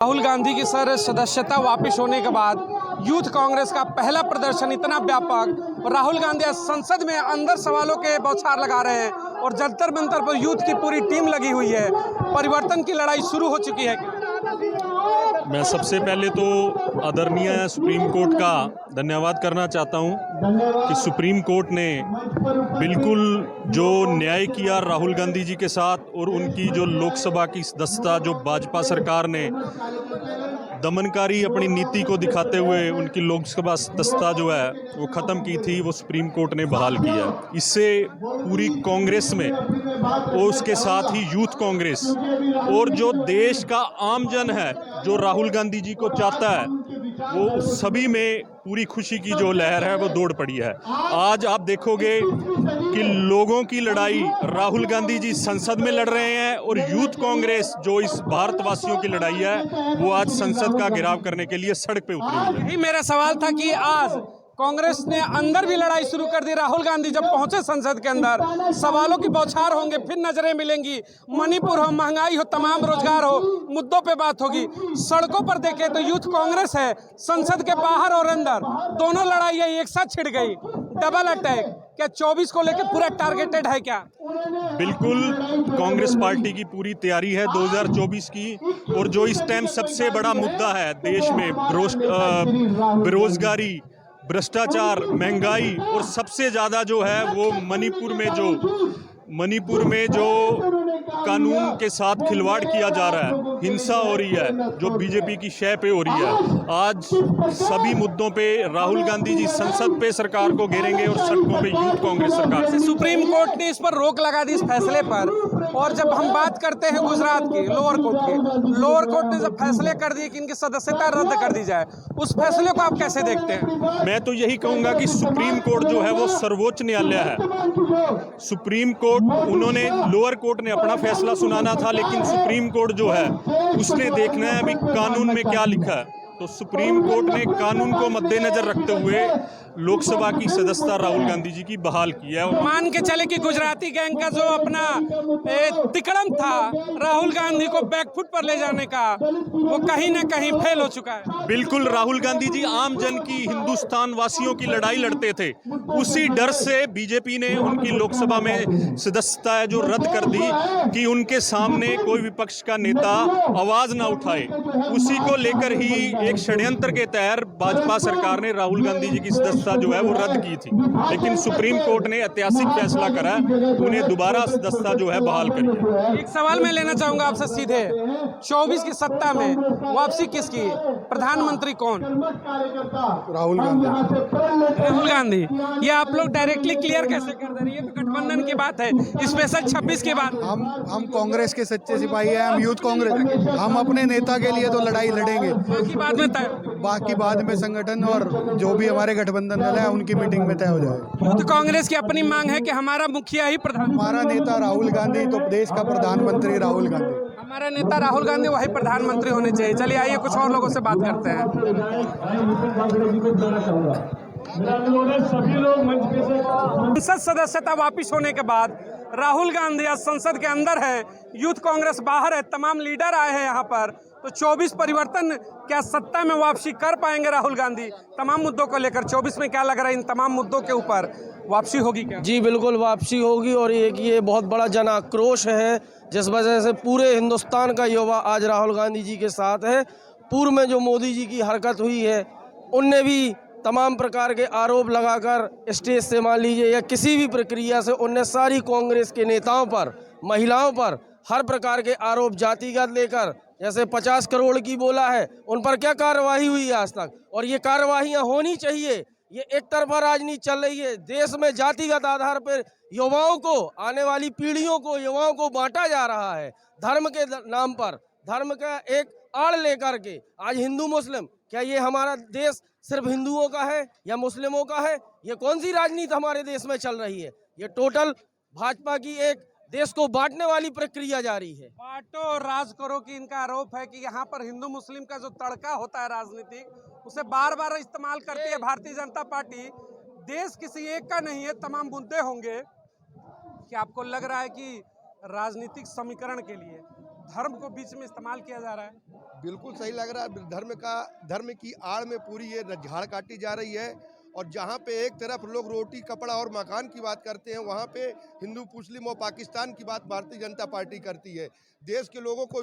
राहुल गांधी की सदस्यता वापस होने के बाद यूथ कांग्रेस का पहला प्रदर्शन इतना व्यापक और राहुल गांधी आज संसद में अंदर सवालों के बौछार लगा रहे हैं और जंतर मंतर पर यूथ की पूरी टीम लगी हुई है। परिवर्तन की लड़ाई शुरू हो चुकी है। मैं सबसे पहले तो आदरणीय सुप्रीम कोर्ट का धन्यवाद करना चाहता हूं कि सुप्रीम कोर्ट ने बिल्कुल जो न्याय किया राहुल गांधी जी के साथ और उनकी जो लोकसभा की सदस्यता जो भाजपा सरकार ने दमनकारी अपनी नीति को दिखाते हुए उनकी लोकसभा सदस्यता जो है वो ख़त्म की थी, वो सुप्रीम कोर्ट ने बहाल किया। इससे पूरी कांग्रेस में और उसके साथ ही यूथ कांग्रेस और जो देश का आमजन है जो राहुल गांधी जी को चाहता है वो सभी में पूरी खुशी की जो लहर है वो दौड़ पड़ी है। आज आप देखोगे कि लोगों की लड़ाई राहुल गांधी जी संसद में लड़ रहे हैं और यूथ कांग्रेस जो इस भारतवासियों की लड़ाई है वो आज संसद का घेराव करने के लिए सड़क पे उतरी हुई है। यही मेरा सवाल था कि आज कांग्रेस ने अंदर भी लड़ाई शुरू कर दी। राहुल गांधी जब पहुंचे संसद के अंदर सवालों की बौछार होंगे, फिर नजरें मिलेंगी। मणिपुर हो, महंगाई हो, तमाम रोजगार हो, मुद्दों पे बात होगी। सड़कों पर देखें तो यूथ कांग्रेस है, संसद के बाहर और अंदर दोनों लड़ाइयां एक साथ छिड़ गई। डबल अटैक क्या 24 को लेकर पूरा टारगेटेड है क्या? बिल्कुल, कांग्रेस पार्टी की पूरी तैयारी है 2024 की। और जो इस टाइम सबसे बड़ा मुद्दा है देश में बेरोजगारी, भ्रष्टाचार, महंगाई और सबसे ज़्यादा जो है वो मणिपुर में जो कानून के साथ खिलवाड़ किया जा रहा है, हिंसा हो रही है जो बीजेपी की शय पे हो रही है। आज सभी मुद्दों पे राहुल गांधी जी संसद पे सरकार को घेरेंगे और सड़कों पे यूथ कांग्रेस सरकार। सुप्रीम कोर्ट ने इस पर रोक लगा दी इस फैसले पर। और जब हम बात करते हैं गुजरात की लोअर कोर्ट ने जब फैसले कर दिए कि इनकी सदस्यता रद्द कर दी जाए, उस फैसले को आप कैसे देखते हैं? मैं तो यही कहूंगा कि सुप्रीम कोर्ट जो है वो सर्वोच्च न्यायालय है। सुप्रीम कोर्ट उन्होंने लोअर कोर्ट ने अपना फैसला सुनाना था, लेकिन सुप्रीम कोर्ट जो है उसने देखना है अभी कानून में क्या लिखा है। तो सुप्रीम कोर्ट ने कानून को मद्देनजर रखते हुए लोकसभा की सदस्यता राहुल गांधी जी की बहाल की है। और मान के चले कि गुजराती गैंग का जो अपना तिकड़म था राहुल गांधी को बैकफुट पर ले जाने का, वो कहीं ना कहीं फेल हो चुका है। बिल्कुल, राहुल गांधी जी आम जन की, हिंदुस्तान वासियों की लड़ाई लड़ते थे। उसी डर से बीजेपी ने उनकी लोकसभा में सदस्यता है जो रद्द कर दी कि उनके सामने कोई विपक्ष का नेता आवाज ना उठाए। उसी को लेकर ही एक षड्यंत्र के तहत भाजपा सरकार ने राहुल गांधी जी की सदस्यता जो है वो रद्द की थी, लेकिन सुप्रीम कोर्ट ने ऐतिहासिक फैसला करा, उन्हें दोबारा सदस्यता जो है बहाल करी है। एक सवाल मैं लेना चाहूंगा आपसे सीधे, 24 की सत्ता में वापसी किसकी? प्रधानमंत्री कौन? राहुल गांधी। ये आप लोग डायरेक्टली क्लियर कैसे कर दे रही है? तो गठबंधन की बात है, स्पेशल 26 की बात। हम कांग्रेस के सच्चे सिपाही हैं, हम यूथ कांग्रेस, हम अपने नेता के लिए तो लड़ाई लड़ेंगे। बाकी बाद में संगठन और जो भी हमारे गठबंधन दल है उनकी मीटिंग में तय हो जाए। यूथ कांग्रेस की अपनी मांग है कि हमारा मुखिया ही प्रधान, हमारा नेता राहुल गांधी, तो देश का प्रधानमंत्री राहुल गांधी, हमारा नेता राहुल गांधी वही प्रधानमंत्री होने चाहिए। चलिए आइए कुछ और लोगों से बात करते हैं। संसद सदस्यता वापिस होने के बाद राहुल गांधी आज संसद के अंदर है, यूथ कांग्रेस बाहर है, तमाम लीडर आए हैं यहाँ पर। तो 24 परिवर्तन क्या सत्ता में वापसी कर पाएंगे राहुल गांधी? तमाम मुद्दों को लेकर 24 में क्या लग रहा है, इन तमाम मुद्दों के ऊपर वापसी होगी क्या? जी बिल्कुल वापसी होगी। और एक ये बहुत बड़ा जन आक्रोश है जिस वजह से पूरे हिंदुस्तान का युवा आज राहुल गांधी जी के साथ है। पूर्व में जो मोदी जी की हरकत हुई है उनने भी तमाम प्रकार के आरोप लगाकर स्टेज से मान लीजिए या किसी भी प्रक्रिया से उनने सारी कांग्रेस के नेताओं पर, महिलाओं पर हर प्रकार के आरोप जातिगत लेकर, जैसे 50 करोड़ की बोला है, उन पर क्या कार्रवाई हुई है आज तक? और ये कार्रवाइयाँ होनी चाहिए। ये एक तरफा राजनीति चल रही है। देश में जातिगत आधार पर युवाओं को, आने वाली पीढ़ियों को, युवाओं को बांटा जा रहा है धर्म के नाम पर, धर्म का एक आड़ लेकर के। आज हिंदू मुस्लिम, क्या ये हमारा देश सिर्फ हिंदुओं का है या मुस्लिमों का है? ये कौन सी राजनीति हमारे देश में चल रही है? ये टोटल भाजपा की एक देश को बांटने वाली प्रक्रिया जारी है। बांटो और राज करो की इनका आरोप है कि यहाँ पर हिंदू मुस्लिम का जो तड़का होता है राजनीतिक, उसे बार बार इस्तेमाल करती है भारतीय जनता पार्टी। देश किसी एक का नहीं है, तमाम मुद्दे होंगे। क्या आपको लग रहा है कि राजनीतिक समीकरण के लिए धर्म को बीच में इस्तेमाल किया जा रहा है? बिल्कुल सही लग रहा है। धर्म की आड़ में पूरी ये झाड़ काटी जा रही है। और जहाँ पे एक तरफ लोग रोटी कपड़ा और मकान की बात करते हैं, वहाँ पे हिंदू मुस्लिम और पाकिस्तान की बात भारतीय जनता पार्टी करती है। देश के लोगों को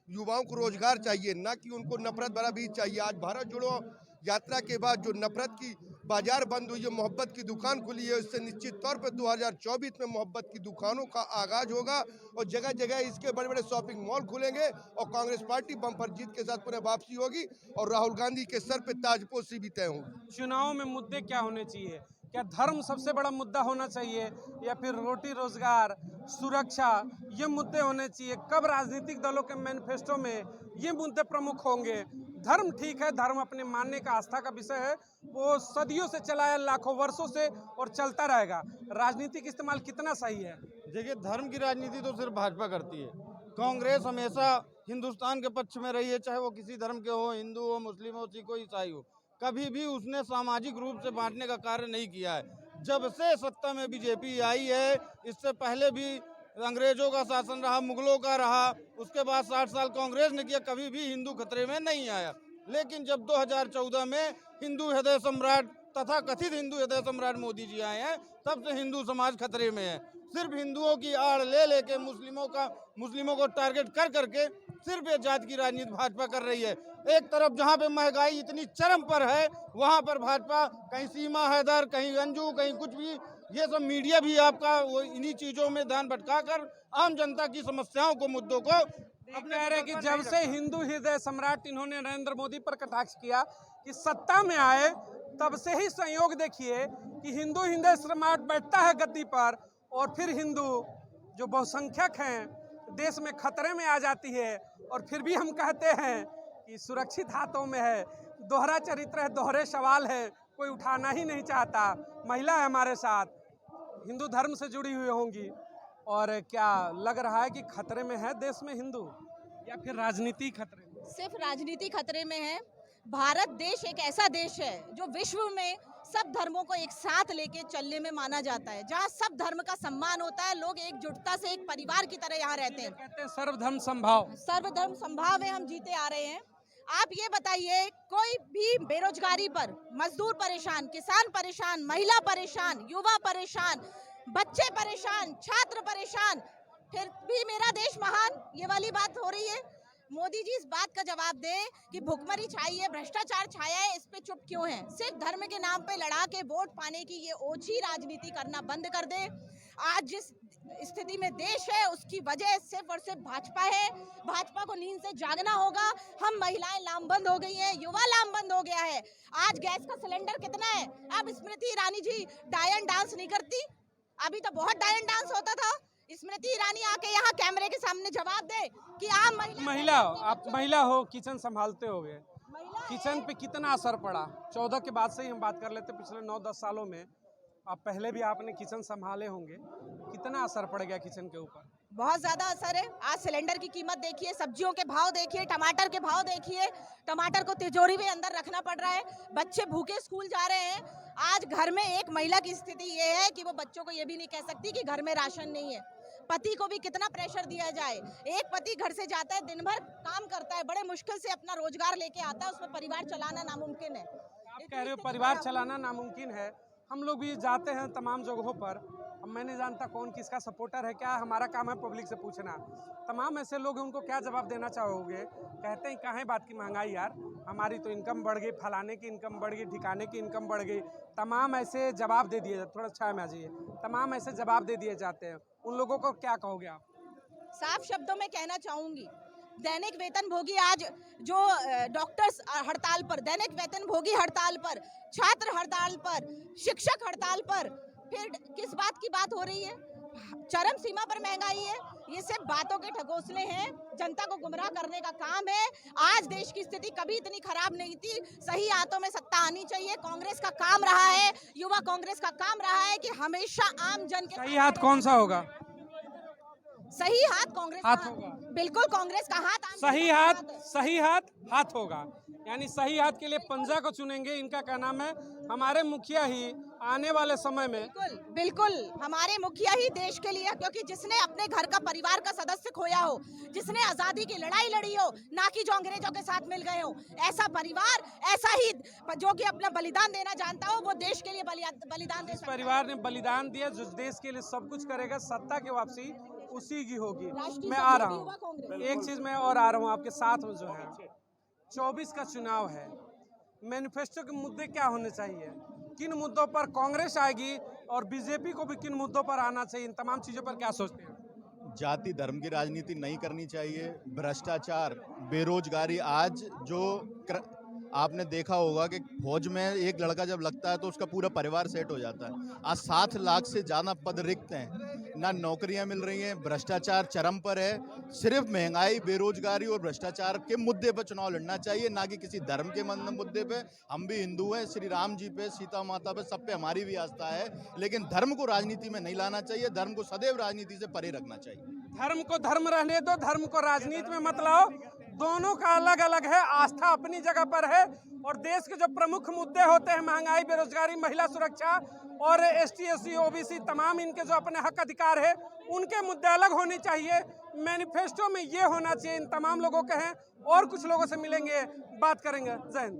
युवाओं को रोजगार चाहिए, ना कि उनको नफरत भरा बीज चाहिए। आज भारत जोड़ो यात्रा के बाद जो नफरत की बाजार बंद हुई है, मोहब्बत की दुकान खुली है, इससे निश्चित तौर पर 2024 में मोहब्बत की दुकानों का आगाज होगा और जगह जगह इसके बड़े बड़े शॉपिंग मॉल खुलेंगे और कांग्रेस पार्टी बम्पर जीत के साथ पुनः वापसी होगी और राहुल गांधी के सर पे ताजपोशी भी तय होगी। चुनाव में मुद्दे क्या होने चाहिए? क्या धर्म सबसे बड़ा मुद्दा होना चाहिए या फिर रोटी रोजगार, सुरक्षा, ये मुद्दे होने चाहिए? कब राजनीतिक दलों के मैनिफेस्टो में ये मुद्दे प्रमुख होंगे? धर्म ठीक है, धर्म अपने मानने का आस्था का विषय है, वो सदियों से चला है, लाखों वर्षों से, और चलता रहेगा। राजनीतिक इस्तेमाल कितना सही है? देखिए, धर्म की राजनीति तो सिर्फ भाजपा करती है। कांग्रेस हमेशा हिंदुस्तान के पक्ष में रही है, चाहे वो किसी धर्म के हो, हिंदू हो, मुस्लिम हो, सिख हो, ईसाई हो। कभी भी उसने सामाजिक रूप से बांटने का कार्य नहीं किया है। जब से सत्ता में बीजेपी आई है, इससे पहले भी अंग्रेजों का शासन रहा, मुगलों का रहा, उसके बाद 60 साल कांग्रेस ने किया, कभी भी हिंदू खतरे में नहीं आया। लेकिन जब 2014 में हिंदू हृदय सम्राट तथा कथित हिंदू हृदय सम्राट मोदी जी आए हैं, तब से हिंदू समाज खतरे में है। सिर्फ हिंदुओं की आड़ ले लेके मुस्लिमों को टारगेट कर करके सिर्फ ये जात की राजनीति भाजपा कर रही है। एक तरफ जहाँ पे महंगाई इतनी चरम पर है, वहाँ पर भाजपा कहीं सीमा हैदर, कहीं अंजू, कहीं कुछ भी, ये सब मीडिया भी आपका वो इन्हीं चीजों में ध्यान भटकाकर आम जनता की समस्याओं को, मुद्दों को कह रहे कि जब से हिंदू हृदय सम्राट इन्होंने नरेंद्र मोदी पर कटाक्ष किया कि सत्ता में आए, तब से ही संयोग देखिए कि हिंदू हृदय सम्राट बैठता है गद्दी पर और फिर हिंदू जो बहुसंख्यक हैं देश में खतरे में आ जाती है। और फिर भी हम कहते हैं कि सुरक्षित हाथों में है। दोहरा चरित्र है, दोहरे सवाल है, कोई उठाना ही नहीं चाहता। महिला है हमारे साथ, हिंदू धर्म से जुड़ी हुई होंगी, और क्या लग रहा है कि खतरे में है देश में हिंदू, या फिर राजनीति खतरे में? सिर्फ राजनीति खतरे में है। भारत देश एक ऐसा देश है जो विश्व में सब धर्मों को एक साथ लेके चलने में माना जाता है, जहाँ सब धर्म का सम्मान होता है, लोग एकजुटता से एक परिवार की तरह यहाँ रहते हैं। कहते हैं सर्वधर्म संभाव। सर्वधर्म संभाव है, हम जीते आ रहे हैं। आप ये बताइए, कोई भी बेरोजगारी पर मजदूर परेशान, किसान परेशान, महिला परेशान, युवा परेशान, बच्चे परेशान, छात्र परेशान, फिर भी मेरा देश महान, ये वाली बात हो रही है। मोदी जी इस बात का जवाब दें कि भुखमरी छाई है, भ्रष्टाचार छाया है, इस पे चुप क्यों हैं? सिर्फ धर्म के नाम पे लड़ा के वोट पाने की ये ओछी राजनीति करना बंद कर दे। आज जिस स्थिति में देश है उसकी वजह सिर्फ और सिर्फ भाजपा है। भाजपा को नींद से जागना होगा। हम महिलाएं लामबंद हो गई हैं, युवा लामबंद हो गया है। आज गैस का सिलेंडर कितना है? अब स्मृति ईरानी जी डायन डांस नहीं करती, अभी तो बहुत डायन डांस होता था। स्मृति ईरानी आके यहाँ कैमरे के सामने जवाब दे कि आप महिला हो, आप महिला हो, किचन संभालते होगे, किचन पे कितना असर पड़ा? 14 के बाद से ही हम बात कर लेते, पिछले 9-10 सालों में आप पहले भी आपने किचन संभाले होंगे, कितना असर पड़ गया किचन के ऊपर? बहुत ज्यादा असर है। आज सिलेंडर की कीमत देखिए, सब्जियों के भाव देखिए, टमाटर के भाव देखिए, टमाटर को तिजोरी में अंदर रखना पड़ रहा है, बच्चे भूखे स्कूल जा रहे हैं। आज घर में एक महिला की स्थिति ये है कि वो बच्चों को ये भी नहीं कह सकती कि घर में राशन नहीं है। पति को भी कितना प्रेशर दिया जाए। एक पति घर से जाता है, दिन भर काम करता है, बड़े मुश्किल से अपना रोजगार लेके आता है, उसमें परिवार चलाना नामुमकिन है। आप कह रहे हो परिवार चलाना नामुमकिन है। हम लोग भी जाते हैं तमाम जगहों पर, अब मैं नहीं जानता कौन किसका सपोर्टर है, क्या हमारा काम है पब्लिक से पूछना। तमाम ऐसे लोग हैं, उनको क्या जवाब देना चाहोगे? कहते हैं कहाँ बात की महंगाई यार, हमारी तो इनकम बढ़ गई, फलाने की इनकम बढ़ गई, ठिकाने की इनकम बढ़ गई। तमाम ऐसे जवाब दे दिए, थोड़ा छाया में आ जाइए, तमाम ऐसे जवाब दे दिए जाते हैं। उन लोगों को क्या कहोगे आप? साफ शब्दों में कहना चाहूंगी, दैनिक वेतन भोगी आज जो डॉक्टर्स हड़ताल पर, दैनिक वेतन भोगी हड़ताल पर, छात्र हड़ताल पर, शिक्षक हड़ताल पर, फिर किस बात की बात हो रही है? चरम सीमा पर महंगाई है। ये सिर्फ बातों के ढकोसले हैं, जनता को गुमराह करने का काम है। आज देश की स्थिति कभी इतनी खराब नहीं थी। सही हाथों में सत्ता आनी चाहिए। कांग्रेस का काम रहा है, युवा कांग्रेस का काम रहा है कि हमेशा आम जन के सही हाथ कौन सा होगा? सही हाथ कांग्रेस हाथ का होगा। बिल्कुल कांग्रेस का हाथ आम सही जनता का हाथ, हाथ है। सही हाथ हाथ होगा। यानी सही हाथ के लिए पंजा को चुनेंगे। इनका क्या नाम है, हमारे मुखिया ही आने वाले समय में बिल्कुल बिल्कुल हमारे मुखिया ही देश के लिए, क्योंकि जिसने अपने घर का परिवार का सदस्य खोया हो, जिसने आजादी की लड़ाई लड़ी हो, ना कि जो अंग्रेजों के साथ मिल गए हो, ऐसा परिवार, ऐसा ही जो कि अपना बलिदान देना जानता हो, वो देश के लिए बलिदान दे जिस सकता है। परिवार ने बलिदान दिया, जो देश के लिए सब कुछ करेगा, सत्ता की वापसी उसी की होगी। राष्ट्रीय मैं आ रहा स्वयंसेवी युवा हूँ, कांग्रेस। एक चीज मैं और आ रहा हूँ आपके साथ में, जो है 24 का चुनाव है, मैनिफेस्टो के मुद्दे क्या होने चाहिए, किन मुद्दों पर कांग्रेस आएगी और बीजेपी को भी किन मुद्दों पर आना चाहिए, इन तमाम चीजों पर क्या सोचते हैं? जाति धर्म की राजनीति नहीं करनी चाहिए। भ्रष्टाचार, बेरोजगारी, आज जो आपने देखा होगा कि फौज में एक लड़का जब लगता है तो उसका पूरा परिवार सेट हो जाता है। आज 7 लाख से ज़्यादा पद रिक्त हैं, ना नौकरियां मिल रही हैं, भ्रष्टाचार चरम पर है। सिर्फ महंगाई, बेरोजगारी और भ्रष्टाचार के मुद्दे पर चुनाव लड़ना चाहिए, ना कि किसी धर्म के मुद्दे पे। हम भी हिंदू हैं, श्री राम जी पे, सीता माता पे, सब पे हमारी भी आस्था है, लेकिन धर्म को राजनीति में नहीं लाना चाहिए। धर्म को सदैव राजनीति से परे रखना चाहिए। धर्म को धर्म रहने दो, धर्म को राजनीति में मत लाओ। दोनों का अलग अलग है, आस्था अपनी जगह पर है। और देश के जो प्रमुख मुद्दे होते हैं, महंगाई, बेरोजगारी, महिला सुरक्षा और ST SC OBC, तमाम इनके जो अपने हक अधिकार है, उनके मुद्दे अलग होने चाहिए। मैनिफेस्टो में ये होना चाहिए। इन तमाम लोगों के हैं और कुछ लोगों से मिलेंगे, बात करेंगे। जय हिंद।